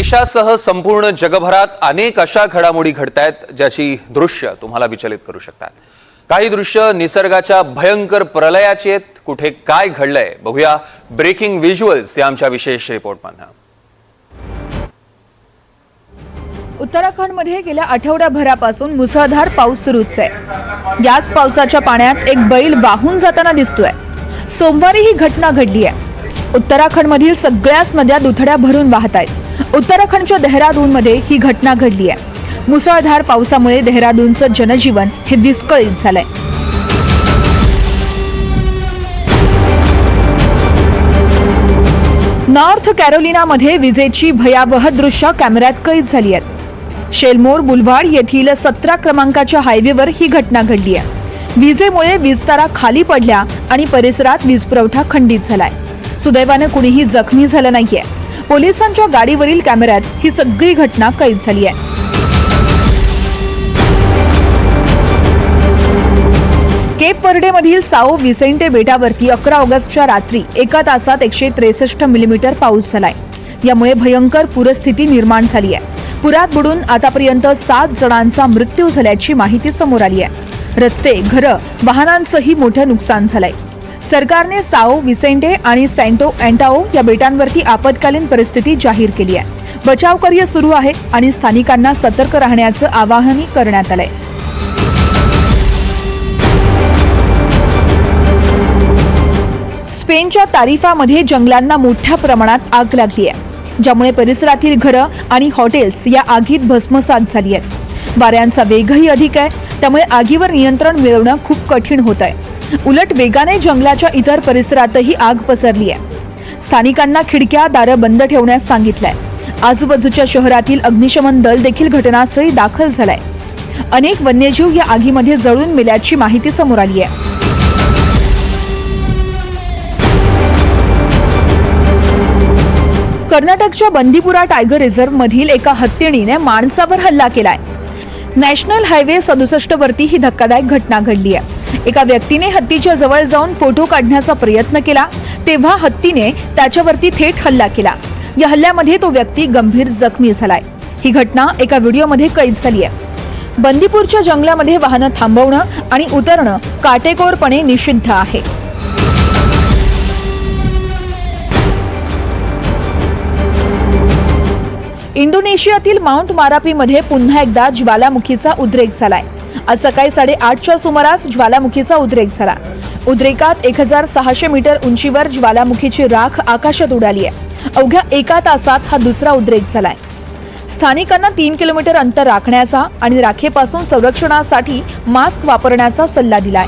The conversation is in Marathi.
देशासह संपूर्ण जगभरात अनेक अशा घडामोडी घडतायत ज्याची दृश्य तुम्हाला विचलित करू शकतात। काही दृश्य निसर्गाच्या भयंकर प्रलयाची आहेत। कुठे काय घडलंय बघूया ब्रेकिंग व्हिज्युअल्स या आमच्या विशेष रिपोर्टमध्ये। उत्तराखंडमध्ये गेल्या आठवड्याभरापासून मुसळधार पाऊस सुरूच आहे। याच पावसाच्या पाण्यात एक बैल वाहून जाताना दिसतोय। सोमवारी ही घटना घडली आहे। उत्तराखंडमधील सगळ्याच नद्या दुथड्या भरून वाहत आहेत। उत्तराखंडच्या देहरादूनमध्ये ही घटना घडली आहे। मुसळधार पावसामुळे देहरादूनचं जनजीवन हे विस्कळीत झालंय। नॉर्थ कॅरोलिनामध्ये विजेची भयावह दृश्य कॅमेऱ्यात कैद झाली आहेत। शेलमोर बुलवाड येथील 17 क्रमांकाच्या हायवेवर ही घटना घडली आहे। विजेमुळे वीजतारा खाली पडल्या आणि परिसरात वीज पुरवठा खंडित झालाय। सुदैवाने कुणीही जखमी झालं नाहीये। पोलिसांच्या गाडीवरील कॅमेऱ्यात ही सगळी घटना कैद झाली आहे। केप वर्डेमधील साओ विसेंटे बेटावरती 11 ऑगस्टच्या रात्री एका तासात 163 मिलीमीटर पाऊस झालाय। यामुळे भयंकर पूरस्थिती निर्माण झाली आहे। पुरात बुडून आतापर्यंत 7 जणांचा मृत्यू झाल्याची माहिती समोर आली आहे। रस्ते, घरं, वाहनांचंही मोठं नुकसान झालंय। सरकारने साओ विसेंटे आणि सॅन्टो अँटाओ या बेटांवरती आपत्कालीन परिस्थिती जाहीर केली आहे। बचाव कार्य सुरू आहे आणि स्थानिकांना सतर्क राहण्याचं आवाहनही करण्यात आलंय। स्पेनच्या तारिफामध्ये जंगलांना मोठ्या प्रमाणात आग लागली आहे, ज्यामुळे परिसरातील घरं आणि हॉटेल्स या आगीत भस्मसात झाली आहेत। वाऱ्यांचा वेगही अधिक आहे, त्यामुळे आगीवर नियंत्रण मिळवणं खूप कठीण होत आहे। उलट वेगाने जंगलाच्या इतर परिसरातही आग पसरली आहे। स्थानिकांना खिडक्या, दारं बंद ठेवण्यास सांगितलंय। आजूबाजूच्या शहरातील अग्निशमन दल देखील घटनास्थळी दाखल झालाय। अनेक वन्यजीव या आगीमध्ये जळून मेल्याची माहिती समोर आली आहे। कर्नाटकच्या बंदीपुरा टायगर रिझर्व्ह मधील एका हत्तीणीने माणसावर हल्ला केलाय। नॅशनल हायवे 67 वरती ही धक्कादायक घटना घडली आहे। एका व्यक्तीने हत्तीच्या जवळ जाऊन फोटो काढण्याचा प्रयत्न केला, तेव्हा हत्तीने त्याच्यावरती थेट हल्ला केला। या हल्ल्यामध्ये तो व्यक्ती गंभीर जखमी झालाय। ही घटना एका व्हिडिओमध्ये कैद झाली आहे। बंदीपूरच्या जंगलामध्ये वाहनं थांबवणं आणि उतरणं काटेकोरपणे निषिद्ध आहे। इंडोनेशियातील माउंट मारापीमध्ये पुन्हा एकदा ज्वालामुखीचा उद्रेक झालाय। आज सकाळी 8:30च्या सुमारास ज्वालामुखीचा उद्रेक झाला। उद्रेकात 1600 मीटर उंचीवर ज्वालामुखीची राख आकाशात उडाली आहे। अवघ्या एका तासात हा दुसरा उद्रेक झालाय। स्थानिकांना 3 किलोमीटर अंतर राखण्याचा आणि राखेपासून संरक्षणासाठी मास्क वापरण्याचा सल्ला दिलाय।